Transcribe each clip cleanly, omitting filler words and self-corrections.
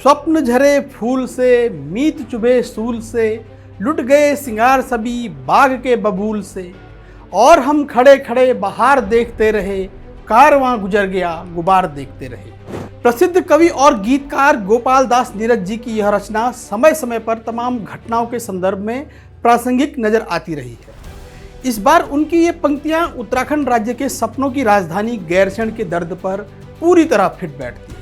स्वप्न झरे फूल से, मीत चुभे सूल से, लुट गए सिंगार सभी बाग के बबूल से, और हम खड़े खड़े बहार देखते रहे, कारवां गुजर गया गुबार देखते रहे। प्रसिद्ध कवि और गीतकार गोपाल दास नीरज जी की यह रचना समय समय पर तमाम घटनाओं के संदर्भ में प्रासंगिक नजर आती रही है। इस बार उनकी ये पंक्तियां उत्तराखंड राज्य के सपनों की राजधानी गैरसैंण के दर्द पर पूरी तरह फिट बैठती है।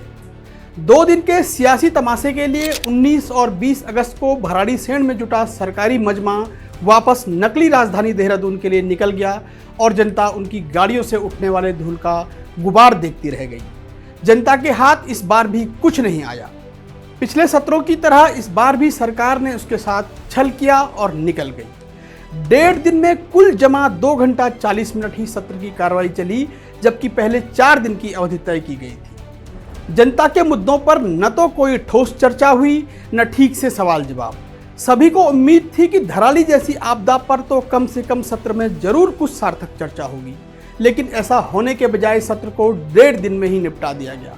2 दिन के सियासी तमाशे के लिए 19 और 20 अगस्त को भराड़ीसैंण में जुटा सरकारी मजमा वापस नकली राजधानी देहरादून के लिए निकल गया और जनता उनकी गाड़ियों से उठने वाले धूल का गुबार देखती रह गई। जनता के हाथ इस बार भी कुछ नहीं आया। पिछले सत्रों की तरह इस बार भी सरकार ने उसके साथ छल किया और निकल गई। 1.5 दिन में कुल जमा 2 घंटा 40 मिनट ही सत्र की कार्रवाई चली, जबकि पहले 4 दिन की अवधि तय की गई थी। जनता के मुद्दों पर न तो कोई ठोस चर्चा हुई, न ठीक से सवाल जवाब। सभी को उम्मीद थी कि धराली जैसी आपदा पर तो कम से कम सत्र में जरूर कुछ सार्थक चर्चा होगी, लेकिन ऐसा होने के बजाय सत्र को 1.5 दिन में ही निपटा दिया गया।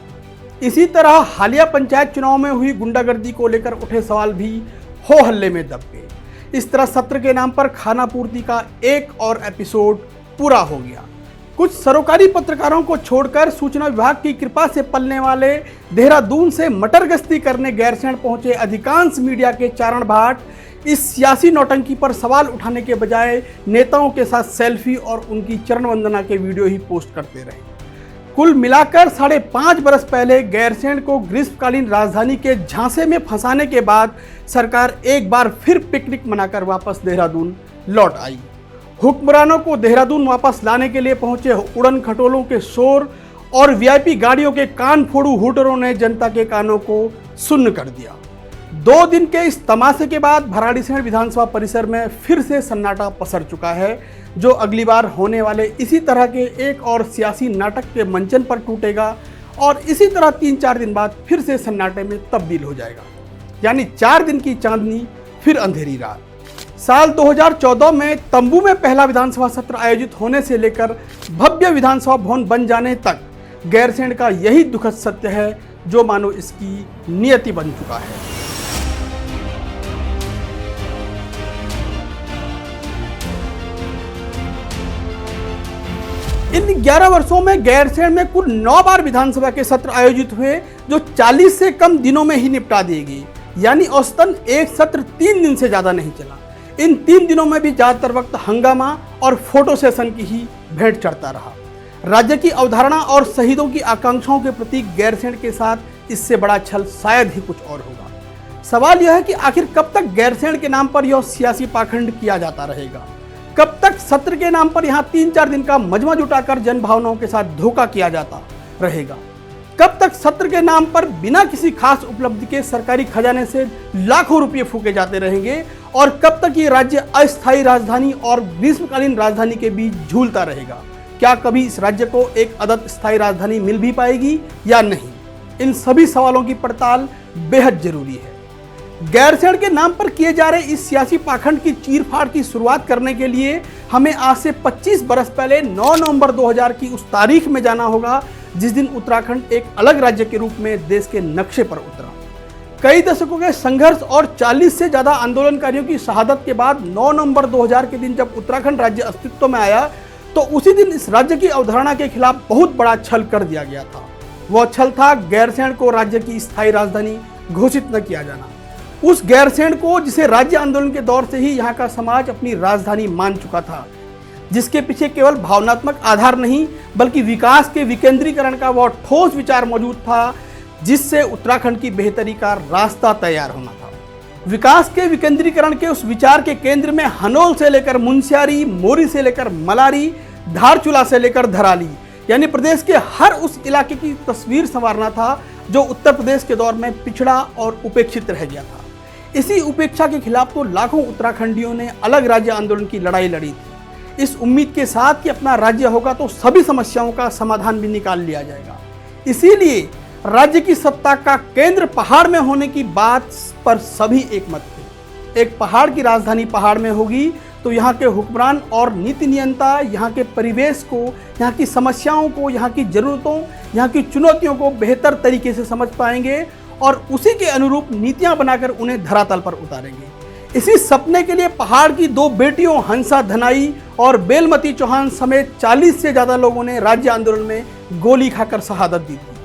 इसी तरह हालिया पंचायत चुनाव में हुई गुंडागर्दी को लेकर उठे सवाल भी हो हल्ले में दब गए। इस तरह सत्र के नाम पर खाना पूर्ति का एक और एपिसोड पूरा हो गया। कुछ सरोकारी पत्रकारों को छोड़कर सूचना विभाग की कृपा से पलने वाले देहरादून से मटर गश्ती करने गैरसैंण पहुंचे अधिकांश मीडिया के चारण भाट इस सियासी नौटंकी पर सवाल उठाने के बजाय नेताओं के साथ सेल्फी और उनकी चरण वंदना के वीडियो ही पोस्ट करते रहे। कुल मिलाकर 5.5 बरस पहले गैरसैंण को ग्रीष्मकालीन राजधानी के झांसे में फंसाने के बाद सरकार एक बार फिर पिकनिक मनाकर वापस देहरादून लौट आई। हुक्मरानों को देहरादून वापस लाने के लिए पहुंचे उड़न खटोलों के शोर और वीआईपी गाड़ियों के कान फोड़ू हूटरों ने जनता के कानों को सुन्न कर दिया। 2 दिन के इस तमाशे के बाद भराड़ीसैंण विधानसभा परिसर में फिर से सन्नाटा पसर चुका है, जो अगली बार होने वाले इसी तरह के एक और सियासी नाटक के मंचन पर टूटेगा और इसी तरह 3-4 दिन बाद फिर से सन्नाटे में तब्दील हो जाएगा। यानी 4 दिन की चांदनी फिर अंधेरी रात। साल 2014 में तंबू में पहला विधानसभा सत्र आयोजित होने से लेकर भव्य विधानसभा भवन बन जाने तक गैरसैंण का यही दुखद सत्य है, जो मानो इसकी नियति बन चुका है। इन 11 वर्षों में गैरसैंण में कुल 9 बार विधानसभा के सत्र आयोजित हुए, जो 40 से कम दिनों में ही निपटा दिए गए। यानी औसतन एक सत्र 3 दिन से ज्यादा नहीं चला। इन 3 दिनों में भी ज्यादातर वक्त हंगामा और फोटो सेशन की ही भेंट चढ़ता रहा। राज्य की अवधारणा और शहीदों की आकांक्षाओं के प्रति गैरसैंण के साथ इससे बड़ा छल शायद ही कुछ और होगा। सवाल यह है कि आखिर कब तक गैरसैंण के नाम पर यह सियासी पाखंड किया जाता रहेगा? कब तक सत्र के नाम पर यहाँ 3-4 दिन का मजमा जुटाकर जनभावनाओं के साथ धोखा किया जाता रहेगा? कब तक सत्र के नाम पर बिना किसी खास उपलब्धि के सरकारी खजाने से लाखों रुपये फूके जाते रहेंगे? और कब तक ये राज्य अस्थायी राजधानी और ग्रीष्मकालीन राजधानी के बीच झूलता रहेगा? क्या कभी इस राज्य को एक अदद स्थायी राजधानी मिल भी पाएगी या नहीं? इन सभी सवालों की पड़ताल बेहद जरूरी है। गैरसैंण के नाम पर किए जा रहे इस सियासी पाखंड की चीरफाड़ की शुरुआत करने के लिए हमें आज से 25 बरस पहले 9 नवंबर 2000 की उस तारीख में जाना होगा जिस दिन उत्तराखंड एक अलग राज्य के रूप में देश के नक्शे पर उतरा। कई दशकों के संघर्ष और 40 से ज्यादा आंदोलनकारियों की शहादत के बाद 9 नवंबर 2000 के दिन जब उत्तराखंड राज्य अस्तित्व में आया, तो उसी दिन इस राज्य की अवधारणा के खिलाफ बहुत बड़ा छल कर दिया गया था। वह छल था गैरसैंण को राज्य की स्थायी राजधानी घोषित न किया जाना। उस गैरसैंण को, जिसे राज्य आंदोलन के दौर से ही यहाँ का समाज अपनी राजधानी मान चुका था, जिसके पीछे केवल भावनात्मक आधार नहीं बल्कि विकास के विकेंद्रीकरण का वह ठोस विचार मौजूद था, जिससे उत्तराखंड की बेहतरी का रास्ता तैयार होना था। विकास के विकेंद्रीकरण के उस विचार के केंद्र में हनोल से लेकर मुनस्यारी, मोरी से लेकर मलारी, धारचूला से लेकर धराली, यानी प्रदेश के हर उस इलाके की तस्वीर संवारना था जो उत्तर प्रदेश के दौर में पिछड़ा और उपेक्षित रह गया था। इसी उपेक्षा के खिलाफ तो लाखों उत्तराखंडियों ने अलग राज्य आंदोलन की लड़ाई लड़ी थी, इस उम्मीद के साथ कि अपना राज्य होगा तो सभी समस्याओं का समाधान भी निकाल लिया जाएगा। इसीलिए राज्य की सत्ता का केंद्र पहाड़ में होने की बात पर सभी एकमत थे। एक पहाड़ की राजधानी पहाड़ में होगी तो यहाँ के हुक्मरान और नीति नियंता यहाँ के परिवेश को, यहाँ की समस्याओं को, यहाँ की जरूरतों, यहाँ की चुनौतियों को बेहतर तरीके से समझ पाएंगे और उसी के अनुरूप नीतियां बनाकर उन्हें धरातल पर उतारेंगे। इसी सपने के लिए पहाड़ की 2 बेटियों हंसा धनाई और बेलमती चौहान समेत 40 से ज्यादा लोगों ने राज्य आंदोलन में गोली खाकर शहादत दी थी।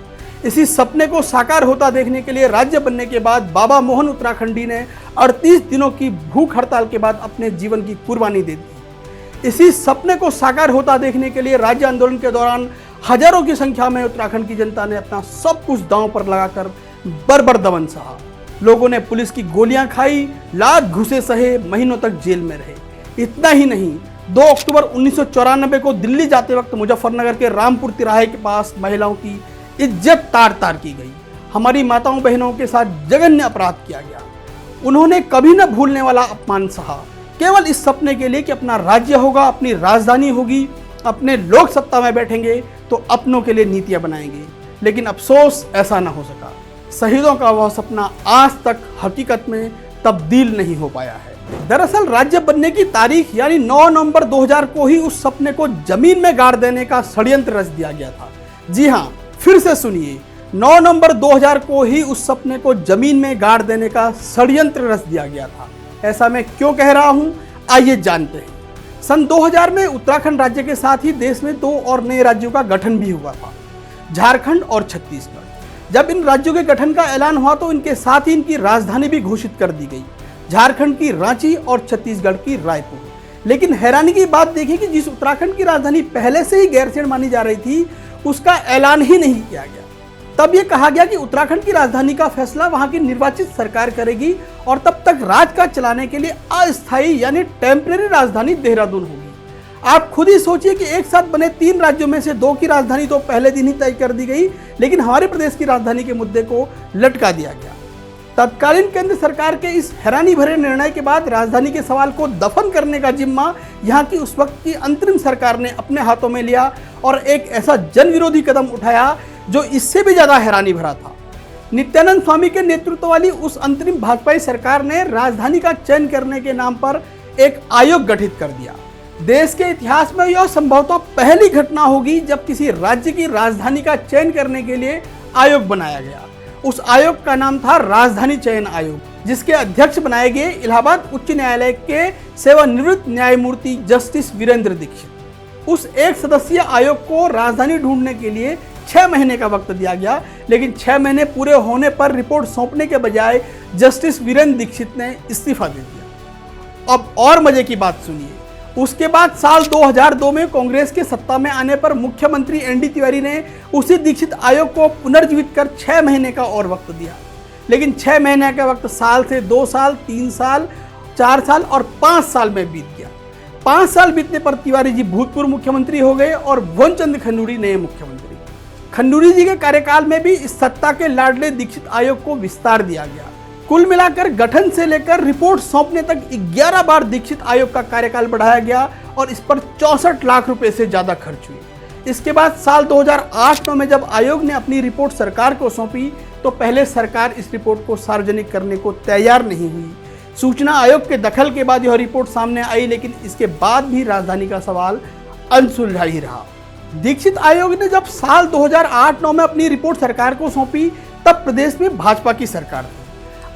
इसी सपने को साकार होता देखने के लिए राज्य बनने के बाद बाबा मोहन उत्तराखंडी ने 38 दिनों की भूख हड़ताल के बाद अपने जीवन की कुर्बानी दे दी। इसी सपने को साकार होता देखने के लिए राज्य आंदोलन के दौरान हजारों की संख्या में उत्तराखंड की जनता ने अपना सब कुछ दांव पर लगाकर बर्बर दमन सहा। लोगों ने पुलिस की गोलियां खाई, लात घुसे सहे, महीनों तक जेल में रहे। इतना ही नहीं, 2 अक्टूबर 1994 को दिल्ली जाते वक्त मुजफ्फरनगर के रामपुर तिराहे के पास महिलाओं की इज्जत तार तार की गई। हमारी माताओं बहनों के साथ जघन्य अपराध किया गया। उन्होंने कभी न भूलने वाला अपमान सहा, केवल इस सपने के लिए कि अपना राज्य होगा, अपनी राजधानी होगी, अपने लोग सत्ता में बैठेंगे तो अपनों के लिए नीतियां बनाएंगे। लेकिन अफसोस ऐसा ना हो सका। शहीदों का वह सपना आज तक हकीकत में तब्दील नहीं हो पाया है। दरअसल राज्य बनने की तारीख यानी 9 नवंबर 2000 को ही उस सपने को जमीन में गाड़ देने का षड्यंत्र रच दिया गया था। जी हाँ, फिर से सुनिए, 9 नवंबर 2000 को ही उस सपने को जमीन में गाड़ देने का षड्यंत्र रच दिया गया था। ऐसा मैं क्यों कह रहा हूं, आइए जानते हैं। सन 2000 में उत्तराखंड राज्य के साथ ही देश में 2 और नए राज्यों का गठन भी हुआ था, झारखंड और छत्तीसगढ़। जब इन राज्यों के गठन का ऐलान हुआ तो इनके साथ ही इनकी राजधानी भी घोषित कर दी गई, झारखंड की रांची और छत्तीसगढ़ की रायपुर। लेकिन हैरानी की बात देखिए कि जिस उत्तराखंड की राजधानी पहले से ही गैरसैंण मानी जा रही थी, उसका ऐलान ही नहीं किया गया। तब यह कहा गया कि उत्तराखंड की राजधानी का फैसला वहां की निर्वाचित सरकार करेगी और तब तक राजकाज चलाने के लिए अस्थायी यानी टेम्परेरी राजधानी देहरादून होगी। आप खुद ही सोचिए कि एक साथ बने 3 राज्यों में से 2 की राजधानी तो पहले दिन ही तय कर दी गई, लेकिन हमारे प्रदेश की राजधानी के मुद्दे को लटका दिया गया। तत्कालीन केंद्र सरकार के इस हैरानी भरे निर्णय के बाद राजधानी के सवाल को दफन करने का जिम्मा यहाँ की उस वक्त की अंतरिम सरकार ने अपने हाथों में लिया और एक ऐसा जन विरोधी कदम उठाया जो इससे भी ज्यादा हैरानी भरा था। नित्यानंद स्वामी के नेतृत्व वाली उस अंतरिम भाजपाई सरकार ने राजधानी का चयन करने के नाम पर एक आयोग गठित कर दिया। देश के इतिहास में यह संभवतः पहली घटना होगी जब किसी राज्य की राजधानी का चयन करने के लिए आयोग बनाया गया। उस आयोग का नाम था राजधानी चयन आयोग, जिसके अध्यक्ष बनाए गए इलाहाबाद उच्च न्यायालय के सेवानिवृत्त न्यायमूर्ति जस्टिस वीरेंद्र दीक्षित। उस एक सदस्यीय आयोग को राजधानी ढूंढने के लिए 6 महीने का वक्त दिया गया, लेकिन 6 महीने पूरे होने पर रिपोर्ट सौंपने के बजाय जस्टिस वीरेंद्र दीक्षित ने इस्तीफा दे दिया। अब और मजे की बात सुनिए, उसके बाद साल 2002 में कांग्रेस के सत्ता में आने पर मुख्यमंत्री एनडी तिवारी ने उसी दीक्षित आयोग को पुनर्जीवित कर 6 महीने का और वक्त दिया। लेकिन 6 महीने का वक्त साल से 2 साल, 3 साल, 4 साल और 5 साल में बीत गया। 5 साल बीतने पर तिवारी जी भूतपूर्व मुख्यमंत्री हो गए और भुवन चंद्र खंडूरी नए मुख्यमंत्री। खंडूरी जी के कार्यकाल में भी इस सत्ता के लाडले दीक्षित आयोग को विस्तार दिया गया। कुल मिलाकर गठन से लेकर रिपोर्ट सौंपने तक 11 बार दीक्षित आयोग का कार्यकाल बढ़ाया गया और इस पर 64 लाख रुपए से ज्यादा खर्च हुए। इसके बाद साल 2008-9 में जब आयोग ने अपनी रिपोर्ट सरकार को सौंपी तो पहले सरकार इस रिपोर्ट को सार्वजनिक करने को तैयार नहीं हुई। सूचना आयोग के दखल के बाद यह रिपोर्ट सामने आई, लेकिन इसके बाद भी राजधानी का सवाल अनसुलझा ही रहा। दीक्षित आयोग ने जब साल 2008-9 में अपनी रिपोर्ट सरकार को सौंपी तब प्रदेश में भाजपा की सरकार थी।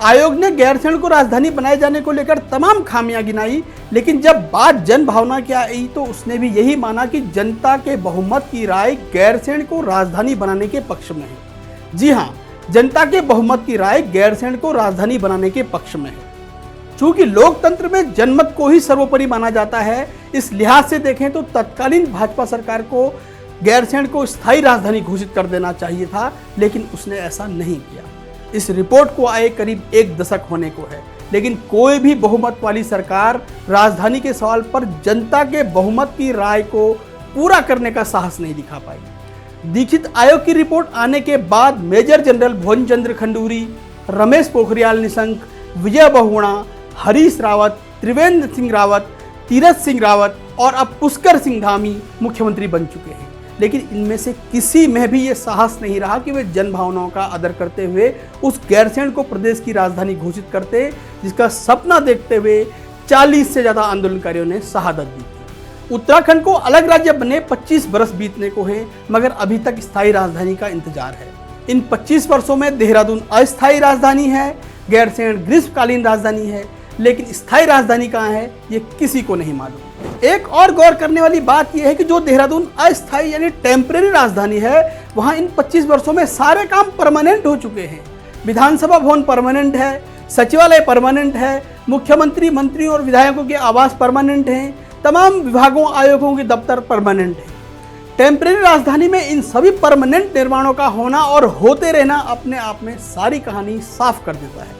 आयोग ने गैरसैंण को राजधानी बनाए जाने को लेकर तमाम खामियां गिनाई, लेकिन जब बात जन भावना की आई तो उसने भी यही माना कि जनता के बहुमत की राय गैरसैंण को राजधानी बनाने के पक्ष में है। जी हाँ, जनता के बहुमत की राय गैरसैंण को राजधानी बनाने के पक्ष में है। चूंकि लोकतंत्र में जनमत को ही सर्वोपरि माना जाता है, इस लिहाज से देखें तो तत्कालीन भाजपा सरकार को गैरसैंण को स्थायी राजधानी घोषित कर देना चाहिए था, लेकिन उसने ऐसा नहीं किया। इस रिपोर्ट को आए करीब 1 दशक होने को है, लेकिन कोई भी बहुमत वाली सरकार राजधानी के सवाल पर जनता के बहुमत की राय को पूरा करने का साहस नहीं दिखा पाई। दीक्षित आयोग की रिपोर्ट आने के बाद मेजर जनरल भुवन चंद्र खंडूरी, रमेश पोखरियाल निशंक, विजय बहुगुणा, हरीश रावत, त्रिवेंद्र सिंह रावत, तीरथ सिंह रावत और अब पुष्कर सिंह धामी मुख्यमंत्री बन चुके हैं, लेकिन इनमें से किसी में भी ये साहस नहीं रहा कि वे जन भावनाओं का आदर करते हुए उस गैरसैंण को प्रदेश की राजधानी घोषित करते, जिसका सपना देखते हुए 40 से ज्यादा आंदोलनकारियों ने शहादत दी थी। उत्तराखंड को अलग राज्य बने 25 बरस बीतने को हैं, मगर अभी तक स्थायी राजधानी का इंतजार है। इन 25 वर्षों में देहरादून अस्थायी राजधानी है, गैरसैंण ग्रीष्मकालीन राजधानी है, लेकिन स्थायी राजधानी कहाँ है ये किसी को नहीं मालूम। एक और गौर करने वाली बात यह है कि जो देहरादून अस्थायी यानी टेम्परेरी राजधानी है, वहाँ इन 25 वर्षों में सारे काम परमानेंट हो चुके हैं। विधानसभा भवन परमानेंट है, सचिवालय परमानेंट है, मुख्यमंत्री, मंत्रियों और विधायकों के आवास परमानेंट हैं, तमाम विभागों, आयोगों के दफ्तर परमानेंट हैं। टेम्परेरी राजधानी में इन सभी परमानेंट निर्माणों का होना और होते रहना अपने आप में सारी कहानी साफ कर देता है।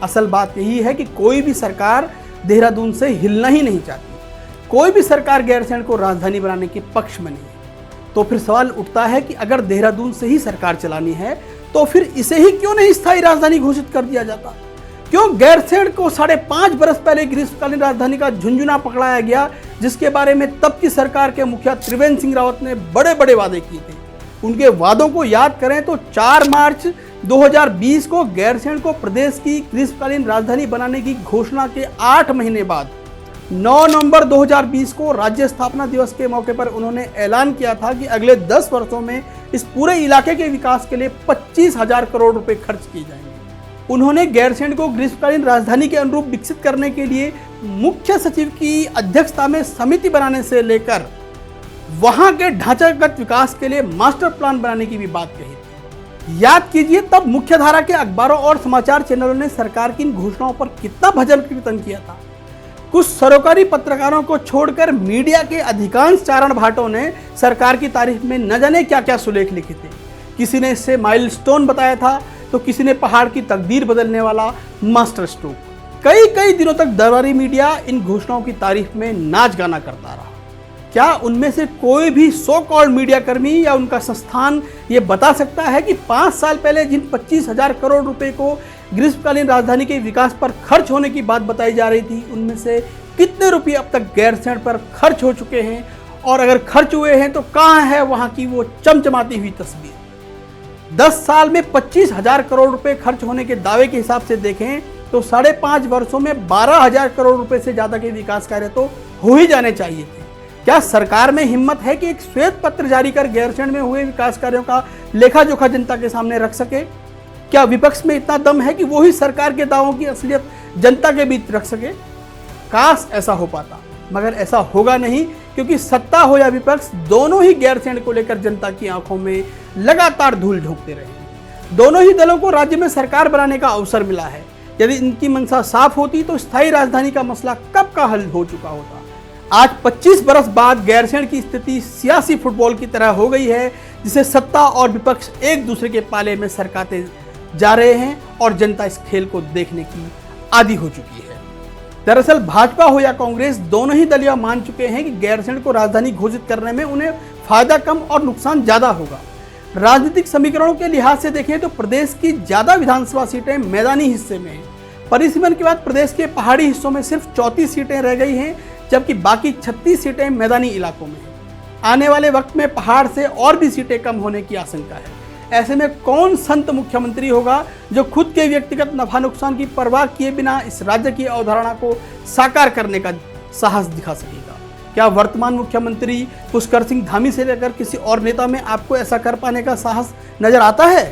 असल बात यही है कि कोई भी सरकार देहरादून से हिलना ही नहीं चाहती। कोई भी सरकार गैरसैंण को राजधानी बनाने के पक्ष में नहीं है। तो फिर सवाल उठता है कि अगर देहरादून से ही सरकार चलानी है तो फिर इसे ही क्यों नहीं स्थायी राजधानी घोषित कर दिया जाता? क्यों गैरसैंण को 5.5 बरस पहले ग्रीष्मकालीन राजधानी का झुंझुना पकड़ाया गया, जिसके बारे में तब की सरकार के मुखिया त्रिवेंद्र सिंह रावत ने बड़े बड़े वादे किए थे। उनके वादों को याद करें तो 4 मार्च 2020 को गैरसैंण को प्रदेश की ग्रीष्मकालीन राजधानी बनाने की घोषणा के 8 महीने बाद 9 नवंबर 2020 को राज्य स्थापना दिवस के मौके पर उन्होंने ऐलान किया था कि अगले 10 वर्षों में इस पूरे इलाके के विकास के लिए 25,000 करोड़ रुपए खर्च किए जाएंगे। उन्होंने गैरसैंण को ग्रीष्मकालीन राजधानी के अनुरूप विकसित करने के लिए मुख्य सचिव की अध्यक्षता में समिति बनाने से लेकर वहां के ढांचागत विकास के लिए मास्टर प्लान बनाने की भी बात कही थी। याद कीजिए, तब मुख्यधारा के अखबारों और समाचार चैनलों ने सरकार की इन घोषणाओं पर कितना भजन कीर्तन किया था। कुछ सरोकारी पत्रकारों को छोड़कर मीडिया के अधिकांश चारण भाटों ने सरकार की तारीफ में न जाने क्या क्या सुलेख लिखे थे। किसी ने इसे माइलस्टोन बताया था तो किसी ने पहाड़ की तकदीर बदलने वाला मास्टर स्ट्रोक। कई दिनों तक दरबारी मीडिया इन घोषणाओं की तारीफ में नाच गाना करता रहा। क्या उनमें से कोई भी सो कॉल्ड मीडिया कर्मी या उनका संस्थान ये बता सकता है कि 5 साल पहले जिन 25,000 करोड़ रुपए को ग्रीष्मकालीन राजधानी के विकास पर खर्च होने की बात बताई जा रही थी, उनमें से कितने रुपये अब तक गैरसैंण पर खर्च हो चुके हैं? और अगर खर्च हुए हैं तो कहाँ है वहाँ की वो चमचमाती हुई तस्वीर? 10 साल में 25,000 करोड़ रुपए खर्च होने के दावे के हिसाब से देखें तो 5.5 वर्षों में 12,000 करोड़ रुपए से ज्यादा के विकास कार्य तो हो ही जाने चाहिए थे। क्या सरकार में हिम्मत है कि एक श्वेत पत्र जारी कर गैरसैंण में हुए विकास कार्यों का लेखा जोखा जनता के सामने रख सके? क्या विपक्ष में इतना दम है कि वो ही सरकार के दावों की असलियत जनता के बीच रख सके? काश ऐसा हो पाता, मगर ऐसा होगा नहीं, क्योंकि सत्ता हो या विपक्ष दोनों ही गैरसैंण को लेकर जनता की आंखों में लगातार धूल झोंकते रहे। दोनों ही दलों को राज्य में सरकार बनाने का अवसर मिला है। यदि इनकी मंशा साफ होती तो स्थायी राजधानी का मसला कब का हल हो चुका होता। आज 25 बरस बाद गैरसैंण की स्थिति सियासी फुटबॉल की तरह हो गई है, जिसे सत्ता और विपक्ष एक दूसरे के पाले में सरकाते जा रहे हैं और जनता इस खेल को देखने की आदी हो चुकी है। दरअसल भाजपा हो या कांग्रेस, दोनों ही दल यह मान चुके हैं कि गैरसैंण को राजधानी घोषित करने में उन्हें फायदा कम और नुकसान ज्यादा होगा। राजनीतिक समीकरणों के लिहाज से देखें तो प्रदेश की ज्यादा विधानसभा सीटें मैदानी हिस्से में हैं। परिसीमन के बाद प्रदेश के पहाड़ी हिस्सों में सिर्फ 34 सीटें रह गई हैं, जबकि बाकी 36 सीटें मैदानी इलाकों में हैं। आने वाले वक्त में पहाड़ से और भी सीटें कम होने की आशंका है। ऐसे में कौन संत मुख्यमंत्री होगा जो खुद के व्यक्तिगत नफा नुकसान की परवाह किए बिना इस राज्य की अवधारणा को साकार करने का साहस दिखा सकेगा? क्या वर्तमान मुख्यमंत्री पुष्कर सिंह धामी से लेकर किसी और नेता में आपको ऐसा कर पाने का साहस नजर आता है?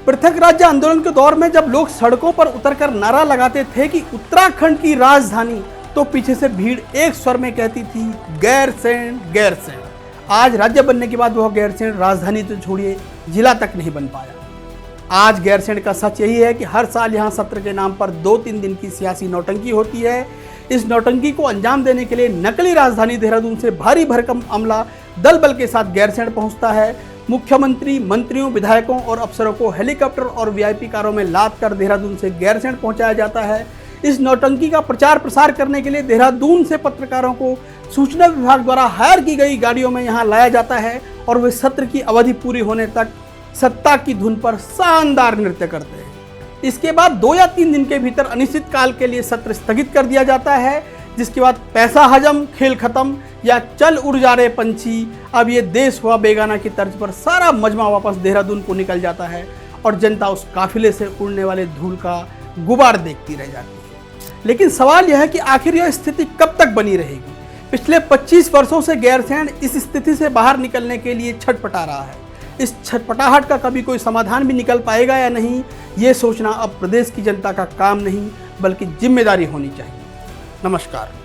पृथक राज्य आंदोलन के दौर में जब लोग सड़कों पर उतरकर नारा लगाते थे कि उत्तराखंड की राजधानी, तो पीछे से भीड़ एक स्वर में कहती थी गैरसैंण गैरसैंण। आज राज्य बनने के बाद वह गैरसैंण राजधानी तो छोड़िए जिला तक नहीं बन पाया। आज गैरसैंण का सच यही है कि हर साल यहाँ सत्र के नाम पर 2-3 दिन की सियासी नौटंकी होती है। इस नौटंकी को अंजाम देने के लिए नकली राजधानी देहरादून से भारी भरकम अमला दल बल के साथ गैरसैंण पहुंचता है। मुख्यमंत्री, मंत्रियों, विधायकों और अफसरों को हेलीकॉप्टर और वीआईपी कारों में लाद कर देहरादून से गैरसैंण पहुंचाया जाता है। इस नौटंकी का प्रचार प्रसार करने के लिए देहरादून से पत्रकारों को सूचना विभाग द्वारा हायर की गई गाड़ियों में यहाँ लाया जाता है और वे सत्र की अवधि पूरी होने तक सत्ता की धुन पर शानदार नृत्य करते हैं। इसके बाद 2 या 3 दिन के भीतर अनिश्चित काल के लिए सत्र स्थगित कर दिया जाता है, जिसके बाद पैसा हजम, खेल खत्म या चल उड़ जा रहे पंछी, अब ये देश हुआ बेगाना की तर्ज पर सारा मजमा वापस देहरादून को निकल जाता है और जनता उस काफिले से उड़ने वाले धूल का गुबार देखती रह जाती है। लेकिन सवाल यह है कि आखिर यह स्थिति कब तक बनी रहेगी? पिछले 25 वर्षों से गैरसैंण इस स्थिति से बाहर निकलने के लिए छटपटा रहा है, इस छटपटाहट का कभी कोई समाधान भी निकल पाएगा या नहीं, ये सोचना अब प्रदेश की जनता का काम नहीं बल्कि जिम्मेदारी होनी चाहिए। नमस्कार।